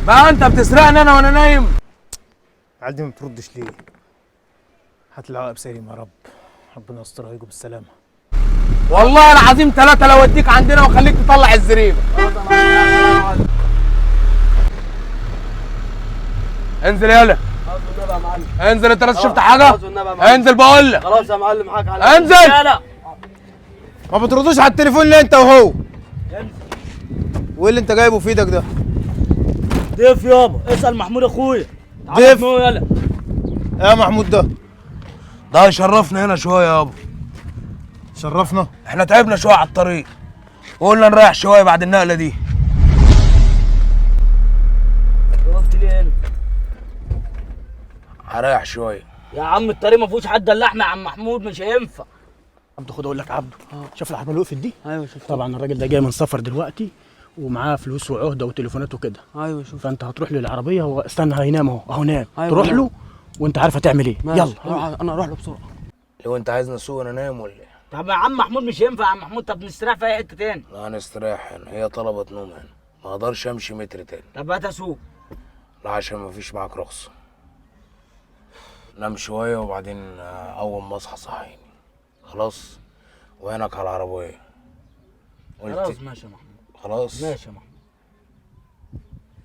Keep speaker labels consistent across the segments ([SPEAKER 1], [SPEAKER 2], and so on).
[SPEAKER 1] بقى انت بتسرقني انا وانا نايم؟
[SPEAKER 2] العيال دي ما بتردش ليه؟ هات العقب سليم يا رب، ربنا يسترها ويجوا بالسلامه.
[SPEAKER 1] والله العظيم ثلاثة لو اديك عندنا واخليك تطلع الزريبة. انزل يالا. انزل، انت لسه شفت حاجة؟ انزل بقول لك.
[SPEAKER 3] خلاص يا معلم، حاج على
[SPEAKER 1] انزل.
[SPEAKER 2] ما بتردوش على التليفون ليه انت وهو؟ وايه اللي انت جايبه في ايدك ده؟
[SPEAKER 3] ضيف يابا، اسال محمود اخويا.
[SPEAKER 2] ضيف؟
[SPEAKER 3] يلا
[SPEAKER 2] يا محمود
[SPEAKER 1] ده يشرفنا هنا شوية يابا.
[SPEAKER 2] شرفنا.
[SPEAKER 1] احنا تعبنا شوية على الطريق وقلنا نريح شوية بعد النقلة دي.
[SPEAKER 3] وقفت ليه هنا؟
[SPEAKER 1] هريح شوية
[SPEAKER 3] يا عم الطريق ما فيهوش حد اللحمه يا عم محمود، مش هينفع.
[SPEAKER 2] عبده خد اقول لك عبده، شوف العربيه اللي وقفت دي؟
[SPEAKER 4] ايوه شفت.
[SPEAKER 2] طبعا الراجل ده جاي من سفر دلوقتي ومعاه فلوس وعهده وتليفونات وكده.
[SPEAKER 4] ايوه شوف.
[SPEAKER 2] فانت هتروح للعربيه، هو استنى هينام اهو نام.
[SPEAKER 4] أيوة
[SPEAKER 2] تروح
[SPEAKER 4] نام.
[SPEAKER 2] له وانت عارف هتعمل ايه.
[SPEAKER 4] ماشي.
[SPEAKER 2] يلا
[SPEAKER 4] انا اروح له بسرعه.
[SPEAKER 1] لو انت عايزني اسوق انا نايم ولا ايه؟
[SPEAKER 3] طب يا عم محمود مش هينفع يا عم محمود، طب نستريح في اي حته تاني.
[SPEAKER 1] لا هنستريح هنا، هي طلبت نوم هنا، ما اقدرش امشي متر تاني.
[SPEAKER 3] طب هات اسوق.
[SPEAKER 1] لا عشان ما فيش معاك رخصة. نام شوية وبعدين اول ما اصحى صحيني. خلاص؟ وينك على العربية.
[SPEAKER 3] خلاص ماشي يا محمود.
[SPEAKER 1] خلاص؟
[SPEAKER 3] ماشي يا محمود.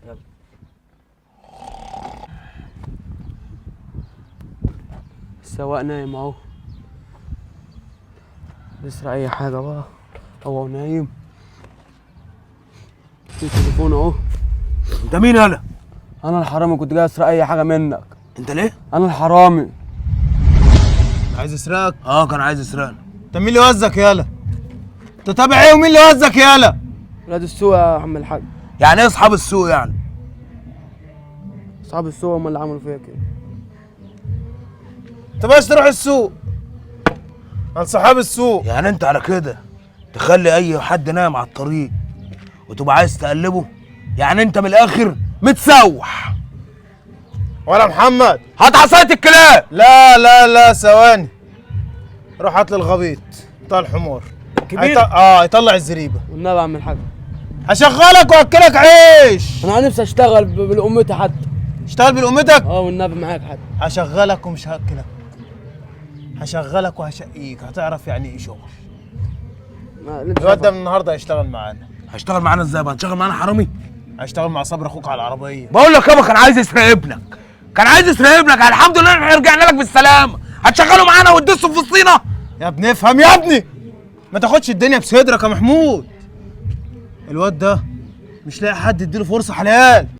[SPEAKER 3] يلا.
[SPEAKER 4] السواق نايم اهو، يسرق اي حاجه بقى. هو نايم، في تليفون اهو.
[SPEAKER 1] انت مين يالا؟
[SPEAKER 4] انا الحرامي، كنت جاي اسرق اي حاجه منك.
[SPEAKER 1] انت ليه؟
[SPEAKER 4] انا الحرامي.
[SPEAKER 2] عايز يسرقك؟
[SPEAKER 1] كان عايز يسرقني.
[SPEAKER 2] انت مين اللي وزك يالا؟ انت تابع ايه ومين اللي وزك يالا؟
[SPEAKER 4] ولاد السوق يا عم الحاج.
[SPEAKER 1] يعني ايه اصحاب السوق يعني؟
[SPEAKER 4] اصحاب السوق هم اللي عملوا فيا كده.
[SPEAKER 2] انت باش تروح السوق عن صحاب السوق.
[SPEAKER 1] يعني انت على كده تخلي اي حد نايم على الطريق وتبقى عايز تقلبه؟ يعني انت من الاخر متسوح.
[SPEAKER 2] ولا محمد
[SPEAKER 1] هات عصاية الكلاب.
[SPEAKER 2] لا لا لا ثواني، روح هات لي الغبيط بتاع الحمار
[SPEAKER 3] كبير؟
[SPEAKER 2] يطلع الزريبه.
[SPEAKER 4] والنبي يا عم الحاج،
[SPEAKER 2] هشغلك واكلك عيش.
[SPEAKER 4] انا نفسي اشتغل بالامتي حتى.
[SPEAKER 2] اشتغل بالامتك؟
[SPEAKER 4] والنبي معاك حتى.
[SPEAKER 2] هشغلك ومش هاكلك، هشغلك وهشقيك، هتعرف يعني ايه شغل. الواد ده من النهارده هيشتغل معانا.
[SPEAKER 1] هيشتغل معانا ازاي بقى؟ هتشتغل معانا حرامي؟
[SPEAKER 2] هيشتغل مع صبري اخوك على العربيه.
[SPEAKER 1] بقول لك يابا كان عايز يسرق ابنك، كان عايز يسرق ابنك. الحمد لله احنا رجعنا لك بالسلامه. هتشغله معانا وتدسه في وسطينا؟
[SPEAKER 2] يا ابني افهم يا ابني، ما تاخدش الدنيا بصدرك يا محمود. الواد ده مش لاقي حد يديله فرصه حلال.